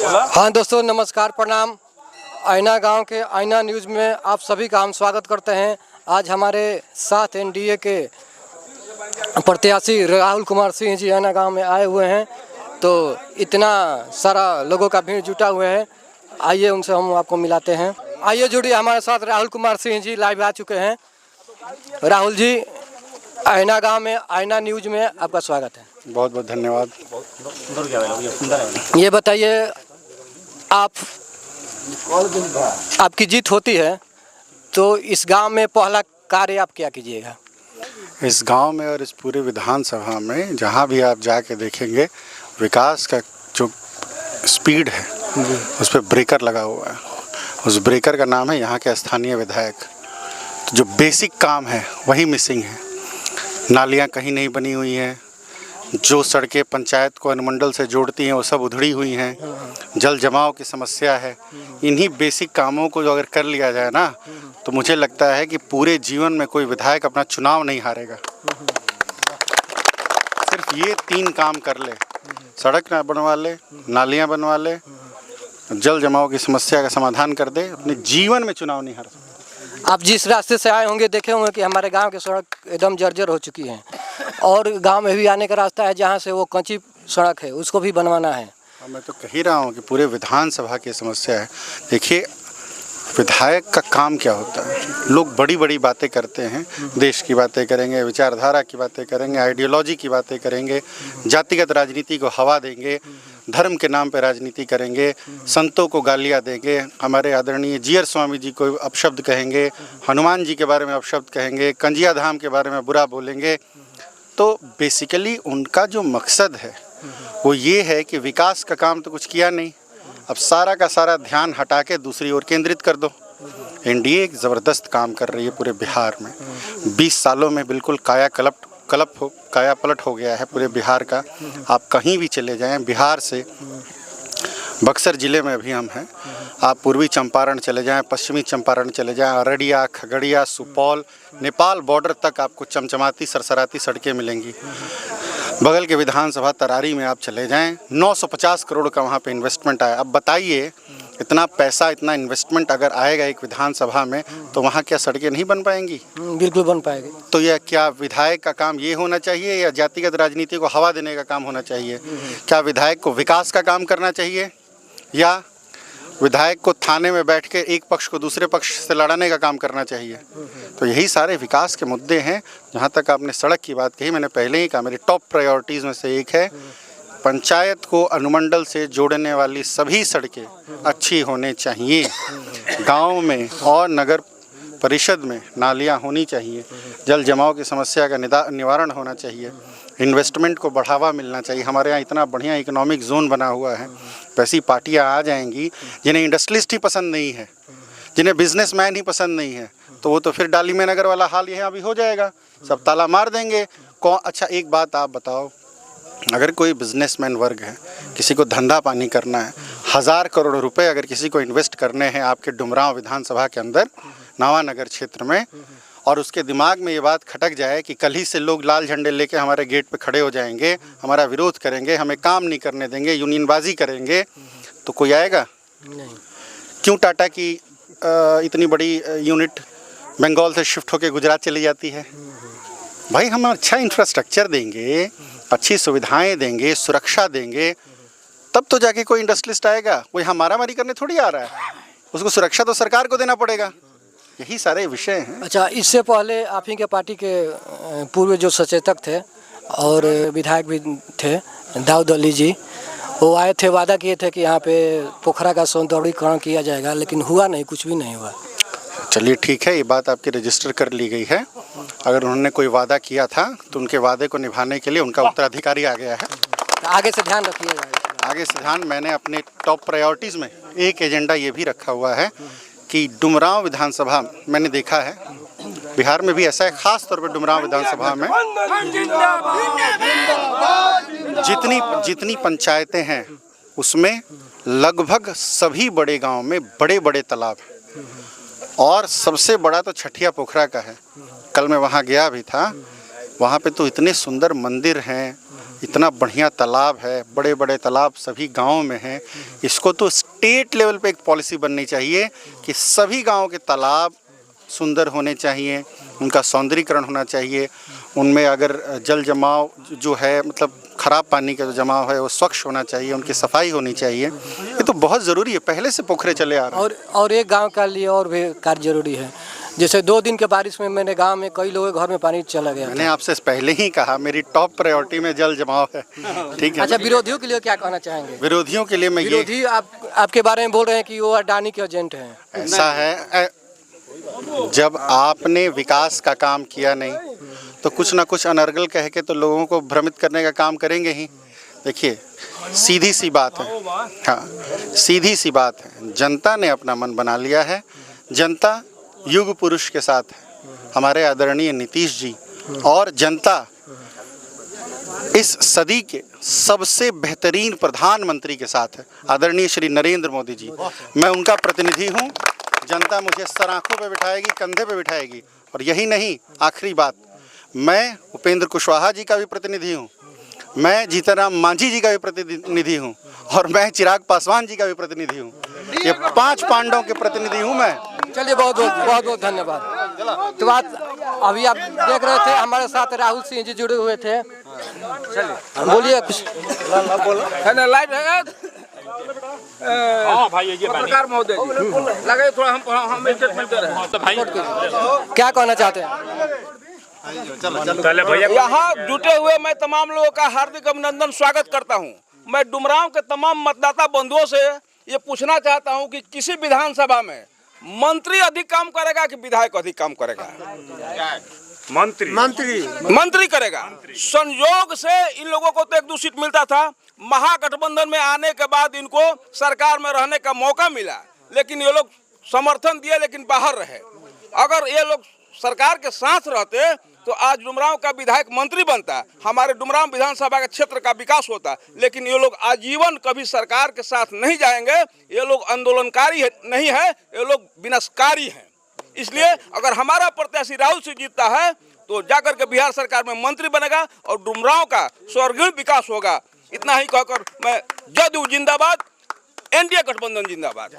हाँ दोस्तों, नमस्कार, प्रणाम। आईना गांव के आईना न्यूज़ में आप सभी का हम स्वागत करते हैं। आज हमारे साथ एनडीए के प्रत्याशी राहुल कुमार सिंह जी आईना गांव में आए हुए हैं। तो इतना सारा लोगों का भीड़ जुटा हुआ है, आइए उनसे हम आपको मिलाते हैं। आइए जुड़िए हमारे साथ, राहुल कुमार सिंह जी लाइव आ चुके हैं। राहुल जी, आईना गांव में आईना न्यूज़ में आपका स्वागत है। बहुत बहुत धन्यवाद। ये बताइए, आपकी जीत होती है तो इस गांव में पहला कार्य आप क्या कीजिएगा? इस गांव में और इस पूरे विधानसभा में जहां भी आप जाके देखेंगे, विकास का जो स्पीड है उस पर ब्रेकर लगा हुआ है। उस ब्रेकर का नाम है यहाँ के स्थानीय विधायक। तो जो बेसिक काम है वही मिसिंग है। नालियाँ कहीं नहीं बनी हुई हैं, जो सड़कें पंचायत को अनुमंडल से जोड़ती हैं वो सब उधड़ी हुई हैं, जल जमाव की समस्या है। इन्हीं बेसिक कामों को जो अगर कर लिया जाए ना, तो मुझे लगता है कि पूरे जीवन में कोई विधायक अपना चुनाव नहीं हारेगा। सिर्फ ये 3 काम कर ले, सड़क बनवा ले, नालियाँ बनवा ले, जल जमाव की समस्या का समाधान कर दे, अपने जीवन में चुनाव नहीं हार सकता। आप जिस रास्ते से आए होंगे देखे होंगे कि हमारे गांव की सड़क एकदम जर्जर हो चुकी है, और गांव में भी आने का रास्ता है जहां से वो कच्ची सड़क है, उसको भी बनवाना है। मैं तो कह ही रहा हूँ कि पूरे विधानसभा की समस्या है। देखिए, विधायक का काम क्या होता है? लोग बड़ी बड़ी बातें करते हैं, देश की बातें करेंगे, विचारधारा की बातें करेंगे, आइडियोलॉजी की बातें करेंगे, जातिगत राजनीति को हवा देंगे, धर्म के नाम पर राजनीति करेंगे, संतों को गालियाँ देंगे, हमारे आदरणीय जीयर स्वामी जी को अपशब्द कहेंगे, हनुमान जी के बारे में अपशब्द कहेंगे, कंजिया धाम के बारे में बुरा बोलेंगे। तो बेसिकली उनका जो मकसद है वो ये है कि विकास का काम तो कुछ किया नहीं, अब सारा का सारा ध्यान हटा के दूसरी ओर केंद्रित कर दो। एनडीए एक ज़बरदस्त काम कर रही है पूरे बिहार में। 20 सालों में बिल्कुल काया पलट हो गया है पूरे बिहार का। आप कहीं भी चले जाएं, बिहार से बक्सर ज़िले में अभी हम हैं, आप पूर्वी चंपारण चले जाएं, पश्चिमी चंपारण चले जाएं, अररिया, खगड़िया, सुपौल, नेपाल बॉर्डर तक आपको चमचमाती सरसराती सड़कें मिलेंगी। बगल के विधानसभा तरारी में आप चले जाएं, 950 करोड़ का वहाँ पे इन्वेस्टमेंट आया। अब बताइए, इतना पैसा, इतना इन्वेस्टमेंट अगर आएगा एक विधानसभा में, तो वहाँ क्या सड़कें नहीं बन पाएंगी? बिल्कुल बन पाएगी। तो यह क्या विधायक का काम ये होना चाहिए या जातिगत राजनीति को हवा देने का काम होना चाहिए? क्या विधायक को विकास का काम करना चाहिए या विधायक को थाने में बैठ के एक पक्ष को दूसरे पक्ष से लड़ाने का काम करना चाहिए? तो यही सारे विकास के मुद्दे हैं। जहाँ तक आपने सड़क की बात कही, मैंने पहले ही कहा, मेरी टॉप प्रायोरिटीज़ में से एक है पंचायत को अनुमंडल से जोड़ने वाली सभी सड़कें अच्छी होने चाहिए। गांव में और नगर परिषद में नालियाँ होनी चाहिए, जल जमाव की समस्या का निवारण होना चाहिए, इन्वेस्टमेंट को बढ़ावा मिलना चाहिए। हमारे यहाँ इतना बढ़िया इकोनॉमिक जोन बना हुआ है, वैसी पार्टियाँ आ जाएंगी जिन्हें इंडस्ट्रियलिस्ट ही पसंद नहीं है, जिन्हें बिजनेसमैन ही पसंद नहीं है, तो वो तो फिर डाली में नगर वाला हाल यहाँ भी हो जाएगा, सब ताला मार देंगे। अच्छा, एक बात आप बताओ, अगर कोई बिजनेसमैन वर्ग है, किसी को धंधा पानी करना है, 1000 करोड़ रुपए अगर किसी को इन्वेस्ट करने हैं आपके डुमरांव विधानसभा के अंदर, नावानगर क्षेत्र में, और उसके दिमाग में ये बात खटक जाए कि कल ही से लोग लाल झंडे लेके हमारे गेट पे खड़े हो जाएंगे, हमारा विरोध करेंगे, हमें काम नहीं करने देंगे, यूनियनबाजी करेंगे, तो कोई आएगा नहीं। क्यों टाटा की इतनी बड़ी यूनिट बंगाल से शिफ्ट होकर गुजरात चली जाती है? भाई, हम अच्छा इंफ्रास्ट्रक्चर देंगे, अच्छी सुविधाएं देंगे, सुरक्षा देंगे, तब तो जाके कोई इंडस्ट्रियलिस्ट आएगा। कोई यहाँ मारामारी करने थोड़ी आ रहा है, उसको सुरक्षा तो सरकार को देना पड़ेगा। यही सारे विषय हैं। अच्छा, इससे पहले आप ही के पार्टी के पूर्व जो सचेतक थे और विधायक भी थे, दाऊद अली जी, वो आए थे, वादा किए थे कि यहाँ पे पोखरा का सौंदर्यीकरण किया जाएगा, लेकिन हुआ नहीं, कुछ भी नहीं हुआ। चलिए ठीक है, ये बात आपकी रजिस्टर कर ली गई है। अगर उन्होंने कोई वादा किया था तो उनके वादे को निभाने के लिए उनका उत्तराधिकारी आ गया है। आगे से ध्यान रखिएगा। आगे से ध्यान, मैंने अपने टॉप प्रायोरिटीज़ में एक एजेंडा ये भी रखा हुआ है कि डुमरांव विधानसभा, मैंने देखा है बिहार में भी ऐसा है, खास तौर पर डुमरांव विधानसभा में जितनी पंचायतें हैं उसमें लगभग सभी बड़े गांव में बड़े बड़े तालाब हैं, और सबसे बड़ा तो छठिया पोखरा का है। कल मैं वहाँ गया भी था, वहाँ पे तो इतने सुंदर मंदिर हैं, इतना बढ़िया तालाब है, बड़े बड़े तालाब सभी गाँव में हैं। इसको तो स्टेट लेवल पे एक पॉलिसी बननी चाहिए कि सभी गाँव के तालाब सुंदर होने चाहिए, उनका सौंदर्यीकरण होना चाहिए, उनमें अगर जल जमाव जो है मतलब ख़राब पानी का जो जमाव है वो स्वच्छ होना चाहिए, उनकी सफाई होनी चाहिए। ये तो बहुत ज़रूरी है, पहले से पोखरे चले आ रहे हैं। और एक गांव का लिए और भी कार्य जरूरी है। जैसे 2 दिन के बारिश में मेरे गांव में कई लोगों के घर में पानी चला गया। मैंने आपसे पहले ही कहा मेरी टॉप प्रायोरिटी में जल जमाव है, ठीक है। अच्छा, विरोधियों के लिए क्या कहना चाहेंगे? विरोधियों के लिए मैं ये, विरोधी आपके बारे में बोल रहे हैं कि वो अडानी के एजेंट हैं। ऐसा है, जब आपने विकास का काम किया नहीं तो कुछ ना कुछ अनर्गल कह के तो लोगों को भ्रमित करने का काम करेंगे ही। देखिए सीधी सी बात है, हाँ सीधी सी बात है, जनता ने अपना मन बना लिया है। जनता युग पुरुष के साथ है, हमारे आदरणीय नीतीश जी, और जनता इस सदी के सबसे बेहतरीन प्रधानमंत्री के साथ है, आदरणीय श्री नरेंद्र मोदी जी। मैं उनका प्रतिनिधि हूँ। जनता मुझे सर आंखों पे बिठाएगी, कंधे पे बिठाएगी। और यही नहीं, आखिरी बात, मैं उपेंद्र कुशवाहा जी का भी प्रतिनिधि हूँ, मैं जीतनराम मांझी जी का भी प्रतिनिधि हूँ, और मैं चिराग पासवान जी का भी प्रतिनिधि हूँ। ये 5 पांडवों के प्रतिनिधि हूँ मैं। चलिए, बहुत बहुत धन्यवाद। तो बात अभी आप देख रहे थे, हमारे साथ राहुल सिंह जी जुड़े हुए थे। बोलिए कुछ। लाइव है भाई, ये पत्रकार महोदय जी, लगे थोड़ा हम स्टेटमेंट दे रहे हैं। क्या कहना चाहते हैं? यहाँ जुटे हुए मैं तमाम लोगों का हार्दिक अभिनंदन स्वागत करता हूँ। मैं डुमरांव के तमाम मतदाता बंधुओं से ये पूछना चाहता हूँ कि किसी विधानसभा में मंत्री अधिक काम करेगा कि विधायक अधिक काम करेगा? मंत्री करेगा। संयोग से इन लोगों को तो 1-2 सीट मिलता था। महागठबंधन में आने के बाद इनको सरकार में रहने का मौका मिला, लेकिन ये लोग समर्थन दिए लेकिन बाहर रहे। अगर ये लोग सरकार के साथ रहते तो आज डुमरांव का विधायक मंत्री बनता, हमारे डुमरांव विधानसभा के क्षेत्र का विकास होता। लेकिन ये लोग आजीवन कभी सरकार के साथ नहीं जाएंगे। ये लोग आंदोलनकारी नहीं है, ये लोग विनाशकारी हैं। इसलिए अगर हमारा प्रत्याशी राहुल सिंह जीतता है तो जाकर के बिहार सरकार में मंत्री बनेगा और डुमरांव का स्वर्गीय विकास होगा। इतना ही कहकर मैं जदयू जिंदाबाद, एनडीए गठबंधन जिंदाबाद।